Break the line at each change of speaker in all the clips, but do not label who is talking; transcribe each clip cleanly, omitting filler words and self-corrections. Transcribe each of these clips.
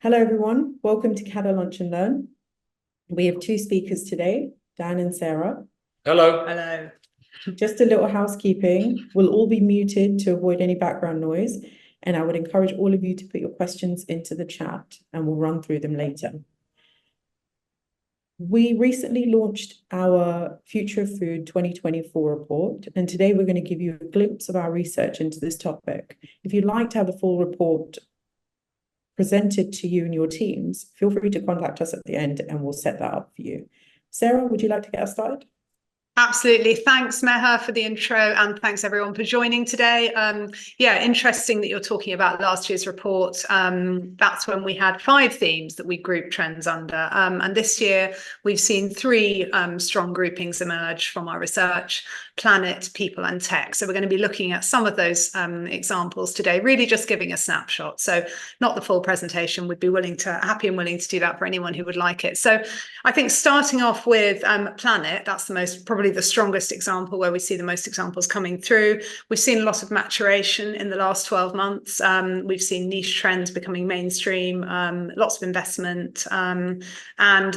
Hello, everyone. Welcome to Cada Lunch and Learn. We have two speakers today, Dan and Sarah.
Hello.
Hello.
Just a little housekeeping. We'll all be muted to avoid any background noise. And I would encourage all of you to put your questions into the chat and we'll run through them later. We recently launched our Future of Food 2024 report, and today we're going to give you a glimpse of our research into this topic. If you'd like to have the full report presented to you and your teams, feel free to contact us at the end and we'll set that up for you. Sarah, would you like to get us started?
Absolutely. Thanks, Meha, for the intro, and thanks everyone for joining today. Yeah, interesting that you're talking about last year's report. That's when we had 5 themes that we grouped trends under. And this year we've seen 3 strong groupings emerge from our research: planet, people, and tech. So we're going to be looking at some of those examples today, really just giving a snapshot. So not the full presentation. We'd be happy and willing to do that for anyone who would like it. So I think starting off with planet, that's probably the strongest example where we see the most examples coming through. We've seen a lot of maturation in the last 12 months. We've seen niche trends becoming mainstream, lots of investment, and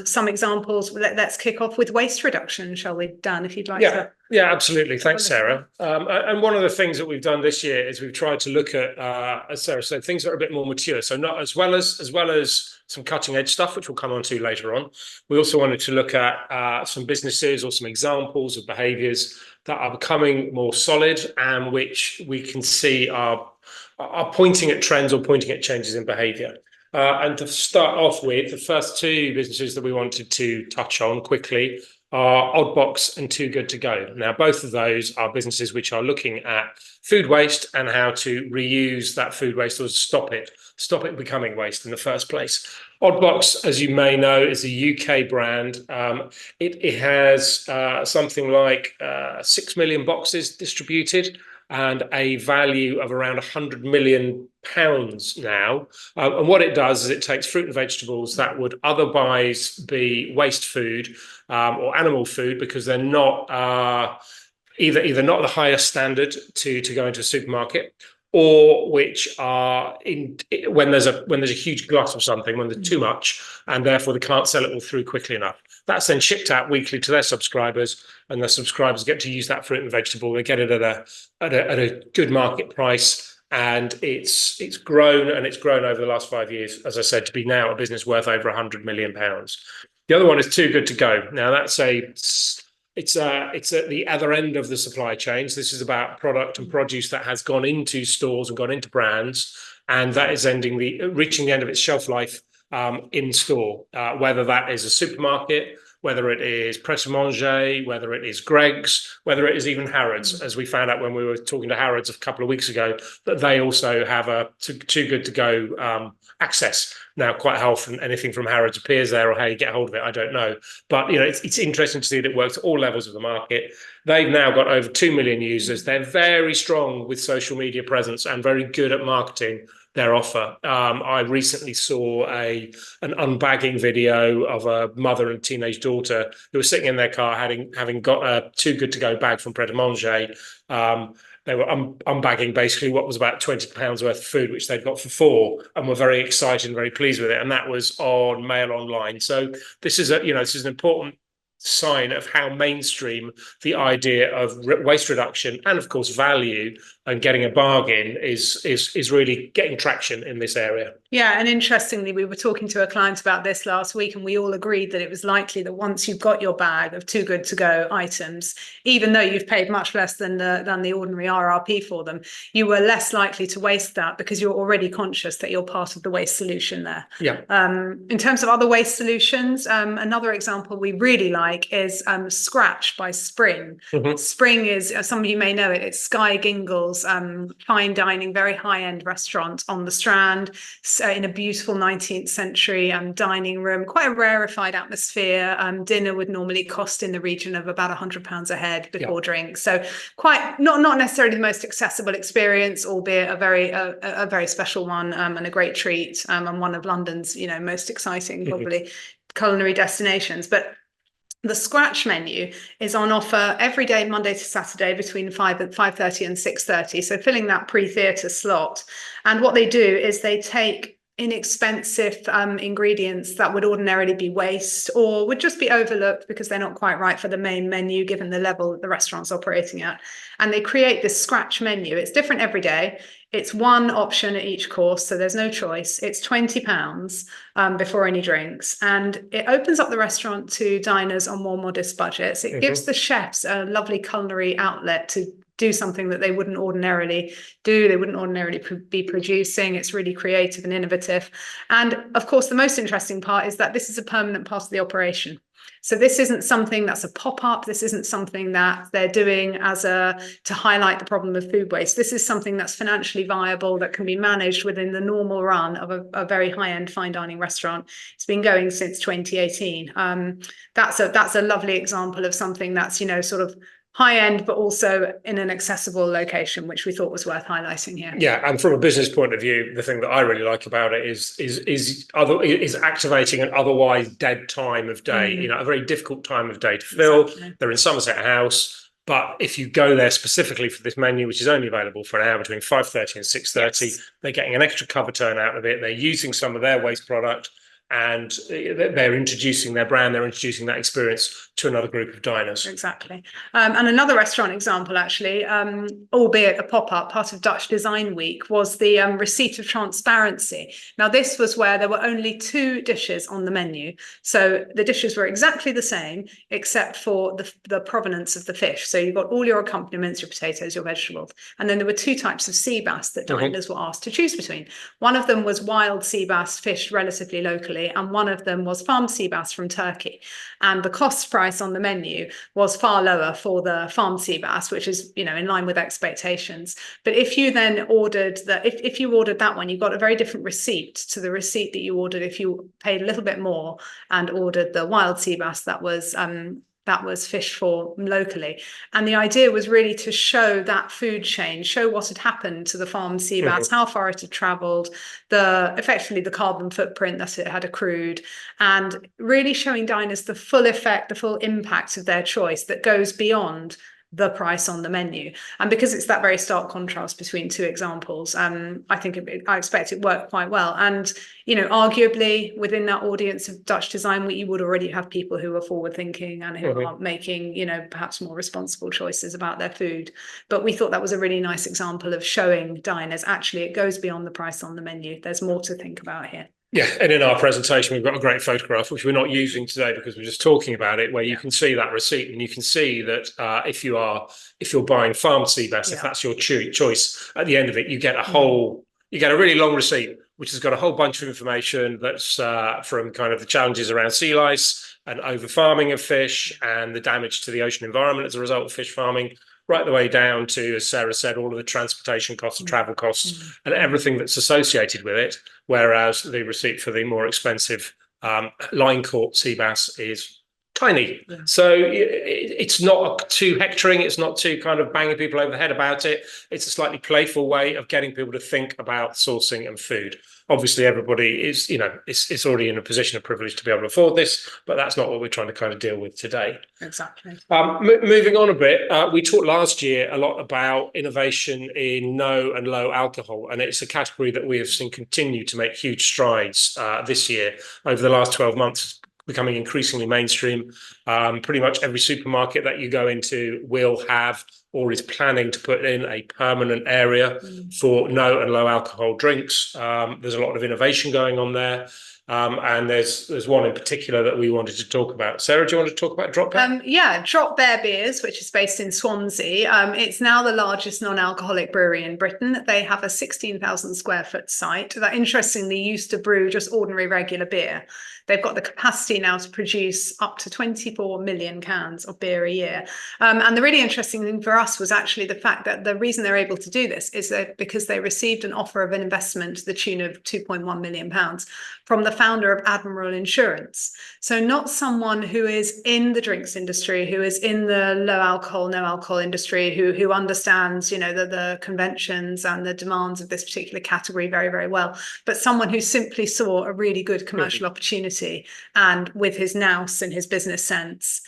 some examples. Let's kick off with waste reduction, shall we, Dan, if you'd like to?
Yeah, absolutely. Thanks, Sarah. And one of the things that we've done this year is we've tried to look at, as Sarah said, things that are a bit more mature. So not as well as some cutting edge stuff, which we'll come on to later on. We also wanted to look at some businesses or some examples of behaviours that are becoming more solid and which we can see are pointing at trends or pointing at changes in behaviour. And to start off with, the first 2 businesses that we wanted to touch on quickly are Oddbox and Too Good To Go. Now, both of those are businesses which are looking at food waste and how to reuse that food waste or stop it becoming waste in the first place. Oddbox, as you may know, is a UK brand. It has something like 6 million boxes distributed and a value of around £100 million now. And what it does is it takes fruit and vegetables that would otherwise be waste food or animal food because they're not either not the highest standard to go into a supermarket, or which are when there's a huge glut of something, when there's too much, and therefore they can't sell it all through quickly enough. That's then shipped out weekly to their subscribers, and their subscribers get to use that fruit and vegetable. They get it at a good market price, and it's grown over the last 5 years, as I said, to be now a business worth over £100 million. The other one is Too Good To Go. Now it's at the other end of the supply chain. So this is about product and produce that has gone into stores and gone into brands, and that is reaching the end of its shelf life in store, whether that is a supermarket, whether it is Pret a Manger, whether it is Greggs, whether it is even Harrods, as we found out when we were talking to Harrods a couple of weeks ago, that they also have a Too Good To Go access. Now, quite how often anything from Harrods appears there or how you get hold of it, I don't know. But it's interesting to see that it works at all levels of the market. They've now got over 2 million users. They're very strong with social media presence and very good at marketing their offer. I recently saw an unbagging video of a mother and teenage daughter who were sitting in their car having got a Too Good To Go bag from Pret a Manger. They were unbagging basically what was about £20 worth of food, which they'd got for 4, and were very excited and very pleased with it. And that was on Mail Online. So this is an important sign of how mainstream the idea of waste reduction and, of course, value and getting a bargain is really getting traction in this area.
Yeah, and interestingly, we were talking to a client about this last week, and we all agreed that it was likely that once you've got your bag of Too Good To Go items, even though you've paid much less than the ordinary RRP for them, you were less likely to waste that because you're already conscious that you're part of the waste solution there.
Yeah.
In terms of other waste solutions, another example we really like is Scratch by Spring.
Mm-hmm.
Spring is, some of you may know it, it's Sky Gingle's fine dining, very high-end restaurant on the Strand, in a beautiful 19th century dining room, quite a rarefied atmosphere. Dinner would normally cost in the region of about £100 a head before drinks. So quite not necessarily the most accessible experience, albeit a very special one, and a great treat, and one of London's most exciting probably culinary destinations. But the Scratch menu is on offer every day, Monday to Saturday, between 5:30 and 6:30. So filling that pre-theatre slot. And what they do is they take inexpensive ingredients that would ordinarily be waste or would just be overlooked because they're not quite right for the main menu given the level that the restaurant's operating at. And they create this scratch menu. It's different every day. It's one option at each course, so there's no choice. It's £20 before any drinks, and it opens up the restaurant to diners on more modest budgets. It gives the chefs a lovely culinary outlet to do something that they wouldn't ordinarily do. They wouldn't ordinarily be producing. It's really creative and innovative. And of course, the most interesting part is that this is a permanent part of the operation. So this isn't something that's a pop-up. This isn't something that they're doing to highlight the problem of food waste. This is something that's financially viable, that can be managed within the normal run of a very high-end fine dining restaurant. It's been going since 2018. That's a lovely example of something that's, sort of high end, but also in an accessible location, which we thought was worth highlighting here.
Yeah, and from a business point of view, the thing that I really like about it is activating an otherwise dead time of day. A very difficult time of day to fill. Exactly. They're in Somerset House, but if you go there specifically for this menu, which is only available for an hour between 5:30 and 6:30, they're getting an extra cover turn out of it. They're using some of their waste product, and they're introducing their brand, they're introducing that experience to another group of diners.
Exactly. And another restaurant example, actually, albeit a pop-up, part of Dutch Design Week, was the receipt of transparency. Now, this was where there were only 2 dishes on the menu. So the dishes were exactly the same, except for the provenance of the fish. So you've got all your accompaniments, your potatoes, your vegetables. And then there were 2 types of sea bass that diners were asked to choose between. One of them was wild sea bass fished relatively locally, and one of them was farmed sea bass from Turkey. And the cost price on the menu was far lower for the farmed sea bass, which is, in line with expectations. But if you then ordered if you ordered that one, you got a very different receipt to the receipt that you ordered if you paid a little bit more and ordered the wild sea bass that was fished for locally. And the idea was really to show that food chain, show what had happened to the farmed sea bass, how far it had travelled, effectively the carbon footprint that it had accrued, and really showing diners the full effect, the full impact of their choice that goes beyond the price on the menu. And because it's that very stark contrast between 2 examples, I expect it worked quite well. And arguably within that audience of Dutch Design Week, you would already have people who are forward thinking and who are making perhaps more responsible choices about their food. But we thought that was a really nice example of showing diners actually it goes beyond the price on the menu. There's more to think about here.
Yeah, and in our presentation, we've got a great photograph, which we're not using today because we're just talking about it, where you can see that receipt, and you can see that if you're buying farmed sea bass, if that's your choice, at the end of it, you get a really long receipt, which has got a whole bunch of information that's from kind of the challenges around sea lice and over farming of fish and the damage to the ocean environment as a result of fish farming, right the way down to, as Sarah said, all of the transportation costs and travel costs and everything that's associated with it. Whereas the receipt for the more expensive line caught sea bass is tiny. Yeah. So it's not too hectoring. It's not too kind of banging people over the head about it. It's a slightly playful way of getting people to think about sourcing and food. Obviously, everybody is, it's already in a position of privilege to be able to afford this, but that's not what we're trying to kind of deal with today.
Exactly.
Moving on a bit, we talked last year a lot about innovation in no and low alcohol, and it's a category that we have seen continue to make huge strides this year. Over the last 12 months, becoming increasingly mainstream. Pretty much every supermarket that you go into will have or is planning to put in a permanent area for no and low alcohol drinks. There's a lot of innovation going on there. And there's one in particular that we wanted to talk about. Sarah, do you want to talk about Drop Bear?
Yeah, Drop Bear Beers, which is based in Swansea. It's now the largest non-alcoholic brewery in Britain. They have a 16,000 square foot site that interestingly used to brew just ordinary regular beer. They've got the capacity now to produce up to 24 million cans of beer a year. And the really interesting thing for us was actually the fact that the reason they're able to do this is that because they received an offer of an investment to the tune of £2.1 million from the founder of Admiral Insurance. So not someone who is in the drinks industry, who is in the low alcohol, no alcohol industry, who understands, the conventions and the demands of this particular category very, very well, but someone who simply saw a really good commercial opportunity and with his nous and his business sense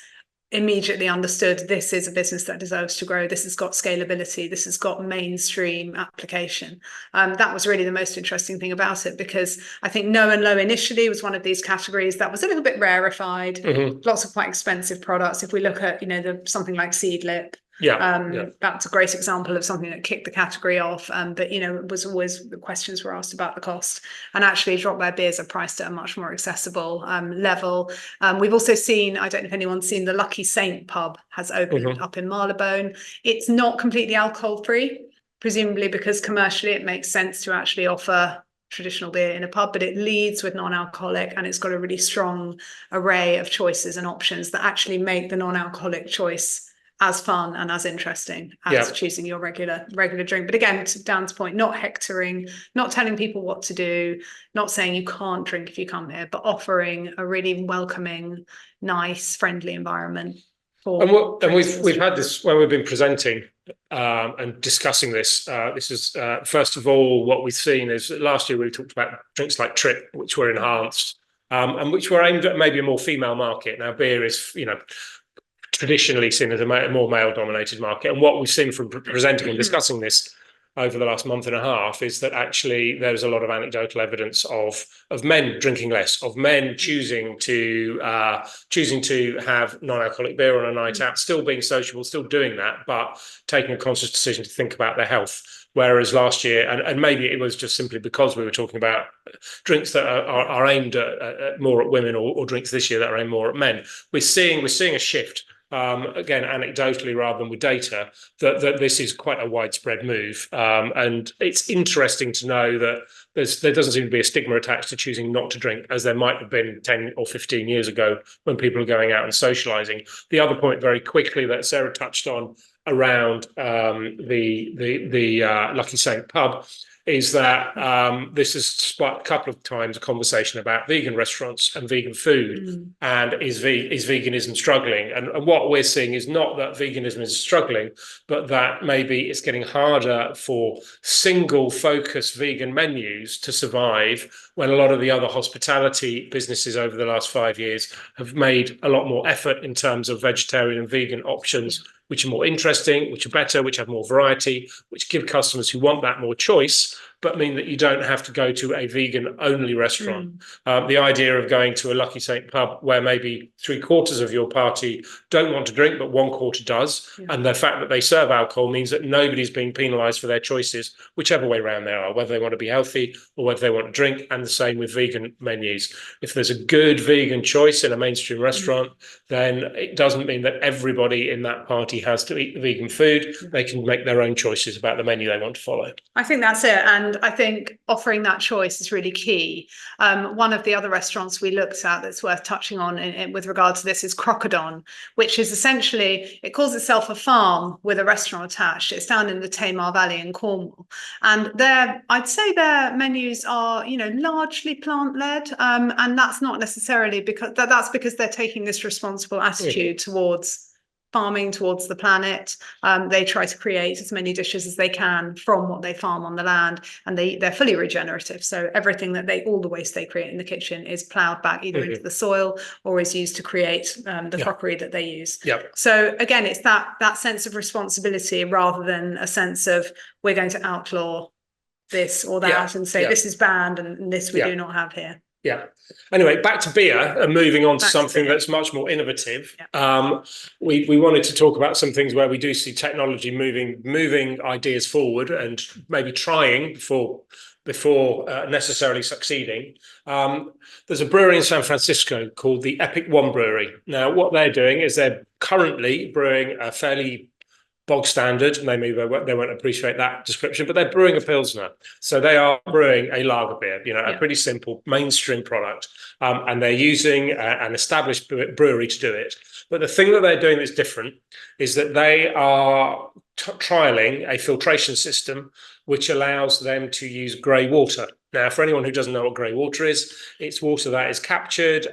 immediately understood this is a business that deserves to grow. This has got scalability. This has got mainstream application. That was really the most interesting thing about it, because I think no and low initially was one of these categories that was a little bit rarefied. Lots of quite expensive products. If we look at, something like Seedlip, that's a great example of something that kicked the category off. But it was always, the questions were asked about the cost, and actually Dropware beers are priced at a much more accessible level. We've also seen, I don't know if anyone's seen, the Lucky Saint pub has opened up in Marylebone. It's not completely alcohol free, presumably because commercially it makes sense to actually offer traditional beer in a pub, but it leads with non-alcoholic, and it's got a really strong array of choices and options that actually make the non-alcoholic choice as fun and as interesting as choosing your regular drink. But again, to Dan's point, not hectoring, not telling people what to do, not saying you can't drink if you come here, but offering a really welcoming, nice, friendly environment.
And we've had this when we've been presenting and discussing this. This is first of all, what we've seen is that last year we talked about drinks like Trip, which were enhanced and which were aimed at maybe a more female market. Now, beer is, traditionally seen as a more male-dominated market. And what we've seen from presenting and discussing this over the last month and a half is that actually there's a lot of anecdotal evidence of men drinking less, of men choosing to have non-alcoholic beer on a night out, still being sociable, still doing that, but taking a conscious decision to think about their health. Whereas last year, and maybe it was just simply because we were talking about drinks that are aimed at more at women, or drinks this year that are aimed more at men, we're seeing a shift. Again, anecdotally rather than with data, that this is quite a widespread move. And it's interesting to know that there doesn't seem to be a stigma attached to choosing not to drink, as there might have been 10 or 15 years ago when people are going out and socializing. The other point very quickly that Sarah touched on around the Lucky Saint pub is that this has sparked a couple of times a conversation about vegan restaurants and vegan food, and is veganism struggling? And what we're seeing is not that veganism is struggling, but that maybe it's getting harder for single focus vegan menus to survive, when a lot of the other hospitality businesses over the last 5 years have made a lot more effort in terms of vegetarian and vegan options, which are more interesting, which are better, which have more variety, which give customers who want that more choice, but mean that you don't have to go to a vegan-only restaurant. The idea of going to a Lucky Saint pub where maybe 3/4 of your party don't want to drink, but 1/4 does, and the fact that they serve alcohol means that nobody's being penalised for their choices, whichever way around they are, whether they want to be healthy or whether they want to drink, and the same with vegan menus. If there's a good vegan choice in a mainstream restaurant, then it doesn't mean that everybody in that party has to eat the vegan food. They can make their own choices about the menu they want to follow.
I think that's it. And I think offering that choice is really key. One of the other restaurants we looked at that's worth touching on with regard to this is Crocodon, which is essentially, it calls itself a farm with a restaurant attached. It's down in the Tamar Valley in Cornwall. And I'd say their menus are, largely plant-led. And that's not necessarily that's because they're taking this responsible attitude towards farming, towards the planet. They try to create as many dishes as they can from what they farm on the land, and they're fully regenerative. So everything all the waste they create in the kitchen is ploughed back either into the soil or is used to create the crockery that they use. So again, it's that sense of responsibility rather than a sense of we're going to outlaw this or that and say this is banned and this we do not have here.
Anyway, back to beer and moving on to something that's much more innovative. We wanted to talk about some things where we do see technology moving ideas forward and maybe trying before necessarily succeeding. There's a brewery in San Francisco called the Epic One Brewery. Now, what they're doing is they're currently brewing a fairly bog standard, maybe they won't appreciate that description, but they're brewing a Pilsner. So they are brewing a lager beer, a pretty simple mainstream product. And they're using an established brewery to do it. But the thing that they're doing that's different is that they are trialing a filtration system which allows them to use grey water. Now, for anyone who doesn't know what grey water is, it's water that is captured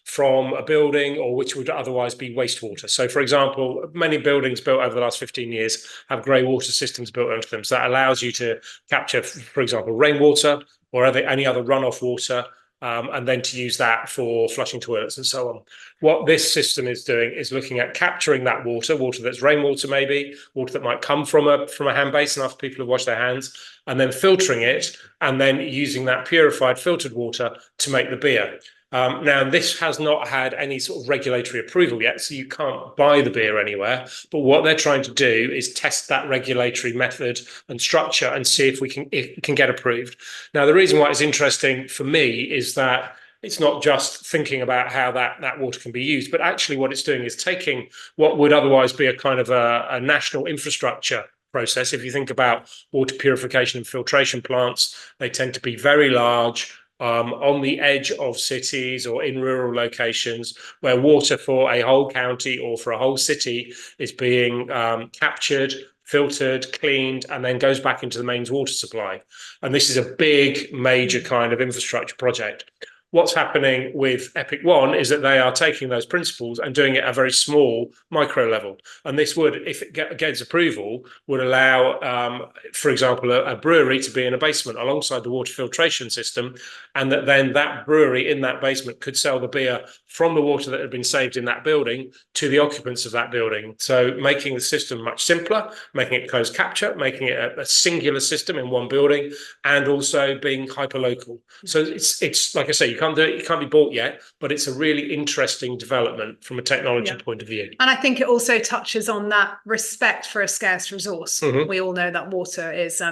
from a building or which would otherwise be wastewater. So, for example, many buildings built over the last 15 years have grey water systems built into them. So that allows you to capture, for example, rainwater or any other runoff water and then to use that for flushing toilets and so on. What this system is doing is looking at capturing that water that's rainwater, maybe water that might come from a hand basin after people have washed their hands, and then filtering it, and then using that purified filtered water to make the beer. Now, this has not had any sort of regulatory approval yet, so you can't buy the beer anywhere. But what they're trying to do is test that regulatory method and structure and see if it can get approved. Now, the reason why it's interesting for me is that it's not just thinking about how that water can be used, but actually what it's doing is taking what would otherwise be a kind of a national infrastructure process. If you think about water purification and filtration plants, they tend to be very large, on the edge of cities or in rural locations where water for a whole county or for a whole city is being captured, filtered, cleaned, and then goes back into the mains water supply. And this is a big, major kind of infrastructure project. What's happening with Epic One is that they are taking those principles and doing it at a very small micro level. And this would, if it gets approval, would allow, for example, a brewery to be in a basement alongside the water filtration system, and that then that brewery in that basement could sell the beer from the water that had been saved in that building to the occupants of that building. So making the system much simpler, making it closed capture, making it a singular system in one building, and also being hyper local. So it's like I say, you can't do it, it can't be bought yet, but it's a really interesting development from a technology point of view.
And I think it also touches on that respect for a scarce resource. We all know that water is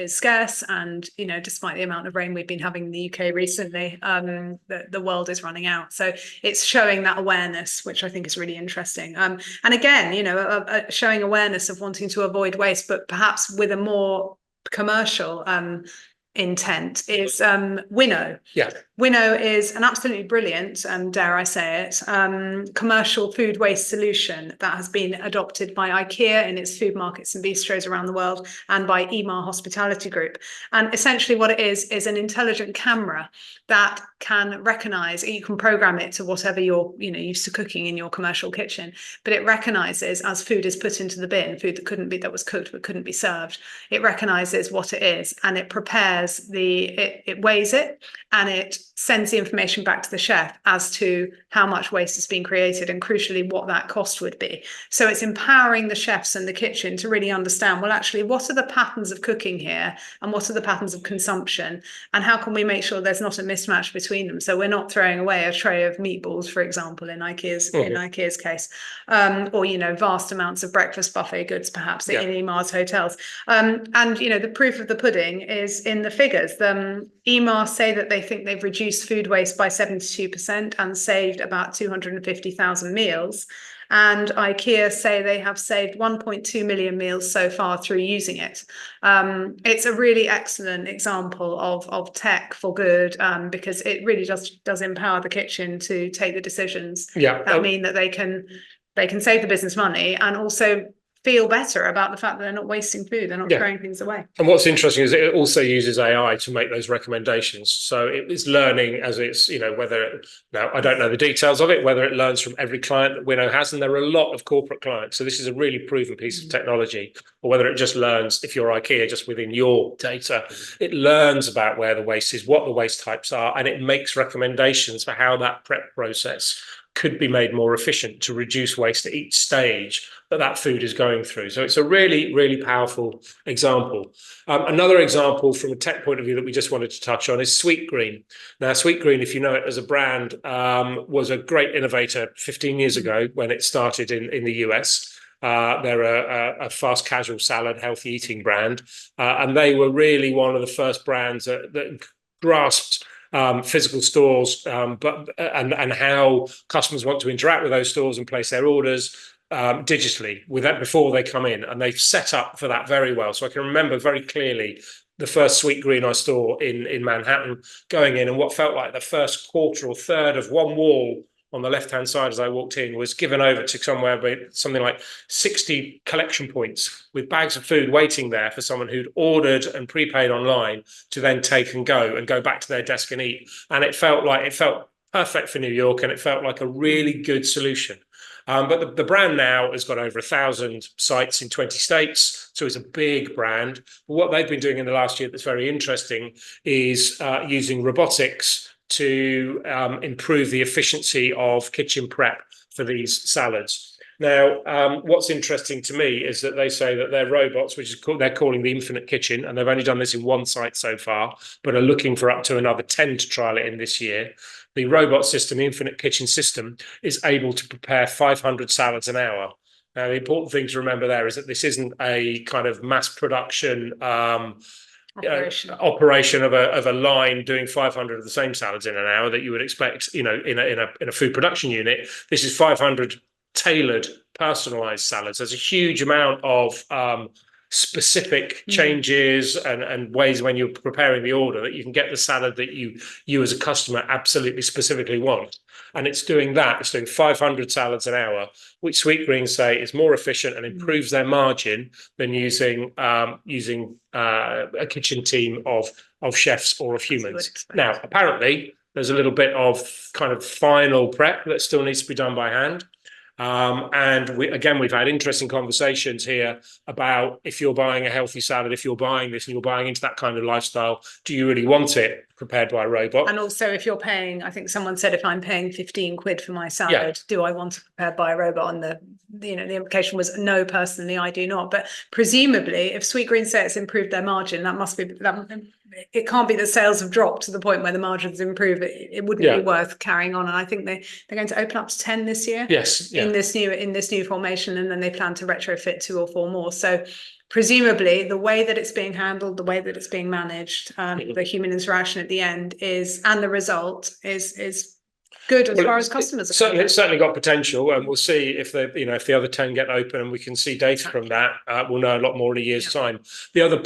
scarce, and despite the amount of rain we've been having in the UK recently, the world is running out. So it's showing that awareness, which I think is really interesting. And again, showing awareness of wanting to avoid waste, but perhaps with a more commercial intent is Winnow.
Yeah.
Winnow is an absolutely brilliant, dare I say it, commercial food waste solution that has been adopted by IKEA in its food markets and bistros around the world, and by Emaar Hospitality Group. And essentially what it is an intelligent camera that can recognize, you can program it to whatever you're used to cooking in your commercial kitchen, but it recognizes as food is put into the bin, food that was cooked but couldn't be served, it recognizes what it is, and it prepares it weighs it, and it sends the information back to the chef as to how much waste has been created, and crucially what that cost would be. So it's empowering the chefs and the kitchen to really understand, well, actually, what are the patterns of cooking here, and what are the patterns of consumption, and how can we make sure there's not a mismatch between them, so we're not throwing away a tray of meatballs, for example, in IKEA's case, or vast amounts of breakfast buffet goods perhaps in Emaar's hotels. And the proof of the pudding is in the figures. Emaar say that they think they've reduced food waste by 72% and saved about 250,000 meals. And IKEA say they have saved 1.2 million meals so far through using it. It's a really excellent example of tech for good, because it really does empower the kitchen to take the decisions that mean that they can save the business money and also feel better about the fact that they're not wasting food, they're not throwing things away.
And what's interesting is it also uses AI to make those recommendations. So it is learning as it's, now I don't know the details of it, whether it learns from every client that Winnow has, and there are a lot of corporate clients. So this is a really proven piece of technology, or whether it just learns, if you're IKEA, just within your data, it learns about where the waste is, what the waste types are, and it makes recommendations for how that prep process could be made more efficient to reduce waste at each stage that food is going through. So it's a really, really powerful example. Another example from a tech point of view that we just wanted to touch on is Sweetgreen. Now, Sweetgreen, if you know it as a brand, was a great innovator 15 years ago when it started in the US. They're a fast casual salad, healthy eating brand. And they were really one of the first brands that grasped physical stores, and how customers want to interact with those stores and place their orders digitally with that before they come in, and they've set up for that very well. So I can remember very clearly the first Sweetgreen I saw in Manhattan, going in, and what felt like the first quarter or third of one wall on the left-hand side as I walked in was given over to something like 60 collection points with bags of food waiting there for someone who'd ordered and prepaid online to then take and go back to their desk and eat. And it felt perfect for New York, and it felt like a really good solution. But the brand now has got over 1,000 sites in 20 states, so it's a big brand. But what they've been doing in the last year that's very interesting is using robotics to improve the efficiency of kitchen prep for these salads. Now, what's interesting to me is that they say that their robots, which is they're calling the Infinite Kitchen, and they've only done this in one site so far, but are looking for up to another 10 to trial it in this year. The robot system, the Infinite Kitchen system, is able to prepare 500 salads an hour. Now, the important thing to remember there is that this isn't a kind of mass production operation of a line doing 500 of the same salads in an hour that you would expect, in a food production unit. This is 500 tailored, personalized salads. There's a huge amount of specific changes and ways when you're preparing the order that you can get the salad that you as a customer absolutely specifically want. And it's doing that. It's doing 500 salads an hour, which Sweetgreen say is more efficient and improves their margin than using a kitchen team of chefs or of humans. Now, apparently, there's a little bit of kind of final prep that still needs to be done by hand. And we've had interesting conversations here about if you're buying a healthy salad, if you're buying this and you're buying into that kind of lifestyle, do you really want it prepared by a robot?
And also if you're paying, I think someone said, if I'm paying 15 quid for my salad, do I want it prepared by a robot? And the implication was no, personally, I do not. But presumably if Sweetgreen say it's improved their margin, that must be it can't be that sales have dropped to the point where the margins improve. It wouldn't be worth carrying on. And I think they're going to open up to 10 this year.
Yes. Yeah.
In this new formation, and then they plan to retrofit 2 or 4 more. So presumably the way that it's being handled, the way that it's being managed, the human interaction at the end and the result is good as far as customers are concerned.
It's certainly got potential, and we'll see if the other 10 get open and we can see data from that. We'll know a lot more in a year's time. The other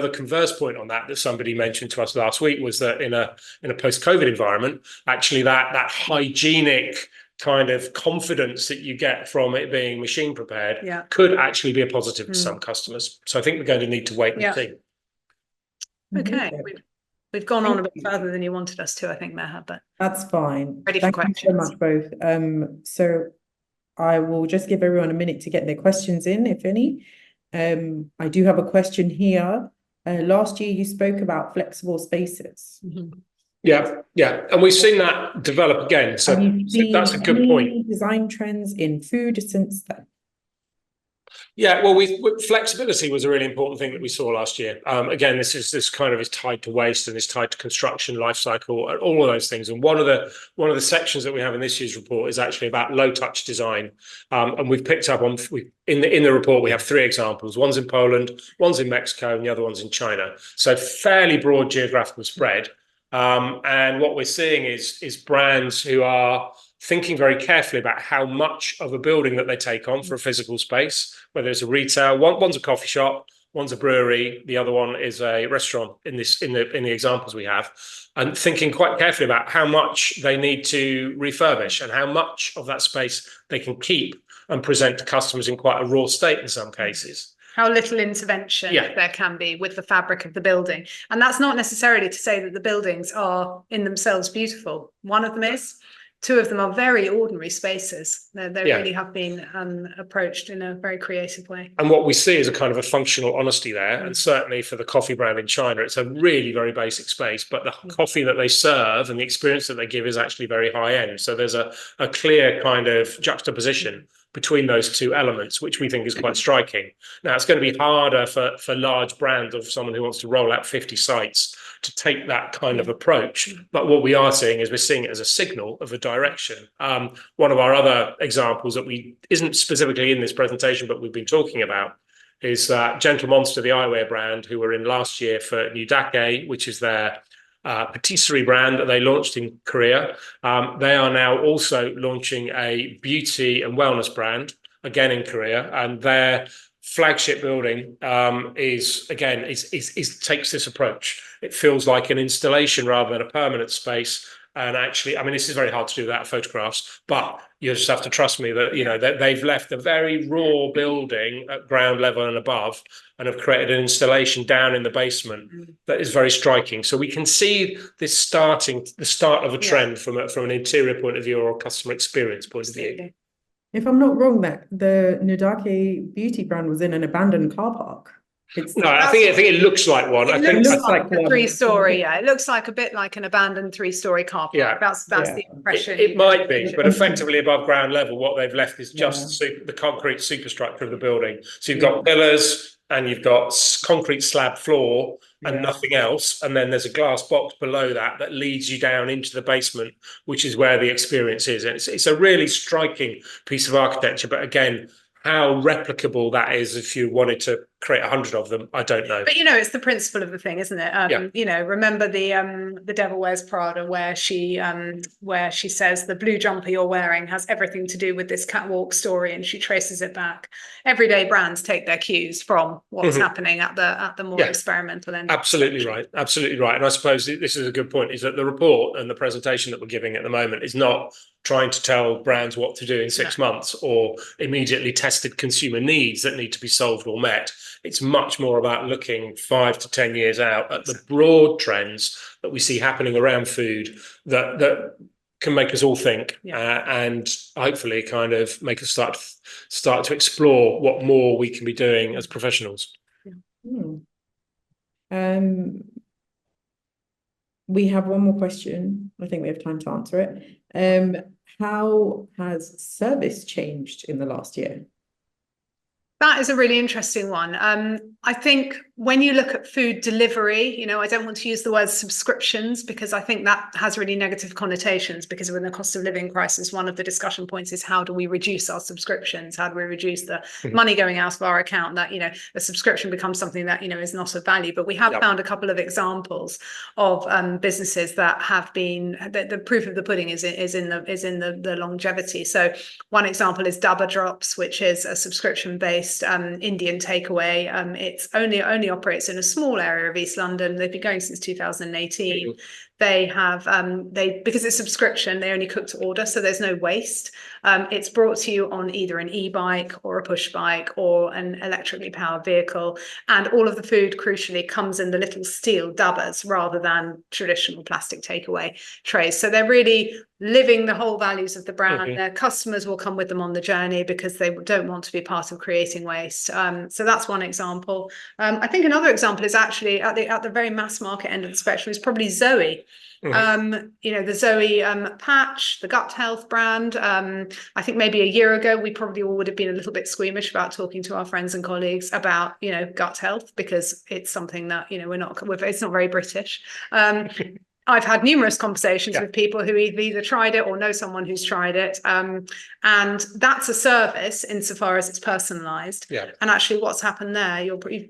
converse point on that somebody mentioned to us last week was that in a post-COVID environment, actually that hygienic kind of confidence that you get from it being machine prepared could actually be a positive to some customers. So I think we're going to need to wait and see.
Okay. We've gone on a bit further than you wanted us to, I think, Meher, but
that's fine.
Ready for questions.
Thank you so much, both. So I will just give everyone a minute to get their questions in, if any. I do have a question here. Last year, you spoke about flexible spaces.
Yeah, and we've seen that develop again. So that's a good point.
Design trends in food since then?
Yeah, well, flexibility was a really important thing that we saw last year. Again, this kind of is tied to waste and is tied to construction, life cycle, and all of those things. And one of the sections that we have in this year's report is actually about low touch design. And we've picked up on in the report we have 3 examples. One's in Poland, one's in Mexico, and the other one's in China. So fairly broad geographical spread. And what we're seeing is brands who are thinking very carefully about how much of a building that they take on for a physical space, whether it's a retail, one's a coffee shop, one's a brewery, the other one is a restaurant in the examples we have, and thinking quite carefully about how much they need to refurbish and how much of that space they can keep and present to customers in quite a raw state in some cases.
How little intervention there can be with the fabric of the building. And that's not necessarily to say that the buildings are in themselves beautiful. One of them is. 2 of them are very ordinary spaces. They really have been approached in a very creative way.
And what we see is a kind of a functional honesty there. And certainly for the coffee brand in China, it's a really very basic space, but the coffee that they serve and the experience that they give is actually very high end. So there's a clear kind of juxtaposition between those 2 elements, which we think is quite striking. Now, it's going to be harder for large brands or for someone who wants to roll out 50 sites to take that kind of approach. But what we are seeing is we're seeing it as a signal of a direction. One of our other examples that isn't specifically in this presentation, but we've been talking about, is Gentle Monster, the eyewear brand, who were in last year for Nudake, which is their patisserie brand that they launched in Korea. They are now also launching a beauty and wellness brand, again in Korea, and their flagship building takes this approach. It feels like an installation rather than a permanent space. And actually, I mean, this is very hard to do without photographs, but you just have to trust me that, that they've left a very raw building at ground level and above and have created an installation down in the basement that is very striking. So we can see this the start of a trend from an interior point of view or a customer experience point of view.
If I'm not wrong, that the Nudake beauty brand was in an abandoned car park.
No, I think it looks like one. I think
looks
I
like
think
a three-story. Yeah, it looks like a bit like an abandoned three-story car park.
Yeah.
That's the impression.
It might be, but effectively above ground level, what they've left is just
Yeah.
the concrete superstructure of the building. So you've got pillars and you've got concrete slab floor and nothing else, and then there's a glass box below that that leads you down into the basement, which is where the experience is. And it's a really striking piece of architecture, but again, how replicable that is if you wanted to create 100 of them, I don't know.
But it's the principle of the thing, isn't it? Remember the Devil Wears Prada, where she says the blue jumper you're wearing has everything to do with this catwalk story, and she traces it back. Everyday brands take their cues from what's happening at the more experimental end.
Absolutely right. And I suppose this is a good point, is that the report and the presentation that we're giving at the moment is not trying to tell brands what to do in 6 months or immediately tested consumer needs that need to be solved or met. It's much more about looking 5 to 10 years out at the broad trends that we see happening around food that can make us all think and hopefully kind of make us start to explore what more we can be doing as professionals.
We have one more question. I think we have time to answer it. How has service changed in the last year?
That is a really interesting one. I think when you look at food delivery, I don't want to use the word subscriptions because I think that has really negative connotations, because when the cost of living crisis, one of the discussion points is how do we reduce our subscriptions? How do we reduce the money going out of our account that, a subscription becomes something that, is not of value. But we have found a couple of examples of businesses that have been, the proof of the pudding is in the longevity. So one example is Dabba Drops, which is a subscription-based Indian takeaway. It's only operates in a small area of East London. They've been going since 2018. They have because it's subscription, they only cook to order, so there's no waste. It's brought to you on either an e-bike or a push bike or an electrically powered vehicle, and all of the food crucially comes in the little steel dabbas rather than traditional plastic takeaway trays. So they're really living the whole values of the brand. Their customers will come with them on the journey because they don't want to be part of creating waste. So that's one example. I think another example is actually at the very mass market end of the spectrum is probably Zoe. The Zoe patch, the gut health brand. I think maybe a year ago we probably all would have been a little bit squeamish about talking to our friends and colleagues about gut health, because it's something that it's not very British. I've had numerous conversations with people who have either tried it or know someone who's tried it. And that's a service insofar as it's personalised. And actually what's happened there,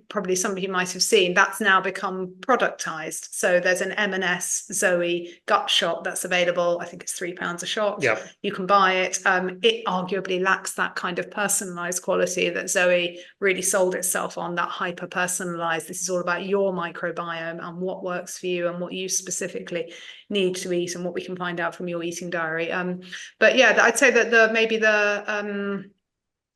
probably some of you might have seen, that's now become productised. So there's an M&S Zoe gut shot that's available. I think it's £3 a shot. You can buy it. It arguably lacks that kind of personalised quality that Zoe really sold itself on, that hyper personalised. This is all about your microbiome and what works for you and what you specifically need to eat and what we can find out from your eating diary. But yeah, I'd say that maybe the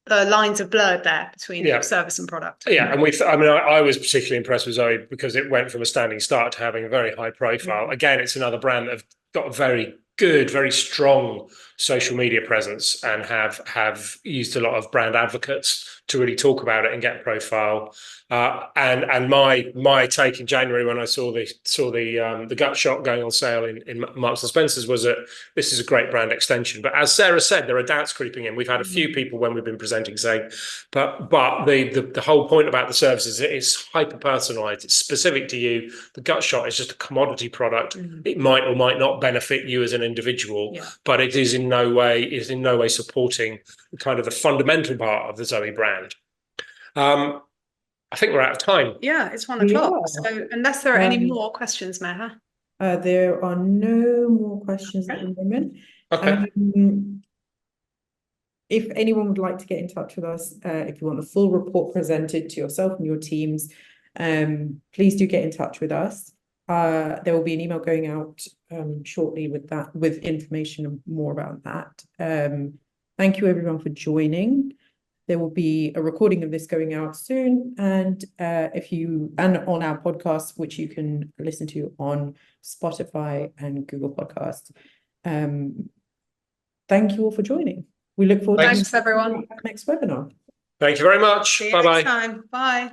lines have blurred there between service and product. And
I was particularly impressed with Zoe because it went from a standing start to having a very high profile. Again, it's another brand that have got a very good, very strong social media presence and have used a lot of brand advocates to really talk about it and get profile. And my take in January when I saw the gut shot going on sale in Marks and Spencer's was that this is a great brand extension. But as Sarah said, there are doubts creeping in. We've had a few people when we've been presenting saying, but the whole point about the service is it's hyper personalized. It's specific to you. The gut shot is just a commodity product. It might or might not benefit you as an individual, but it is in no way supporting kind of the fundamental part of the Zoe brand. I think we're out of time.
Yeah, it's 1 o'clock. So unless there are any more questions, Meha.
There are no more questions at the moment.
Okay.
If anyone would like to get in touch with us, if you want the full report presented to yourself and your teams, please do get in touch with us. There will be an email going out shortly with information more about that. Thank you everyone for joining. There will be a recording of this going out soon, and on our podcast, which you can listen to on Spotify and Google Podcasts. Thank you all for joining. We look forward to
Thanks everyone.
next webinar.
Thank you very much.
See you next time. Bye.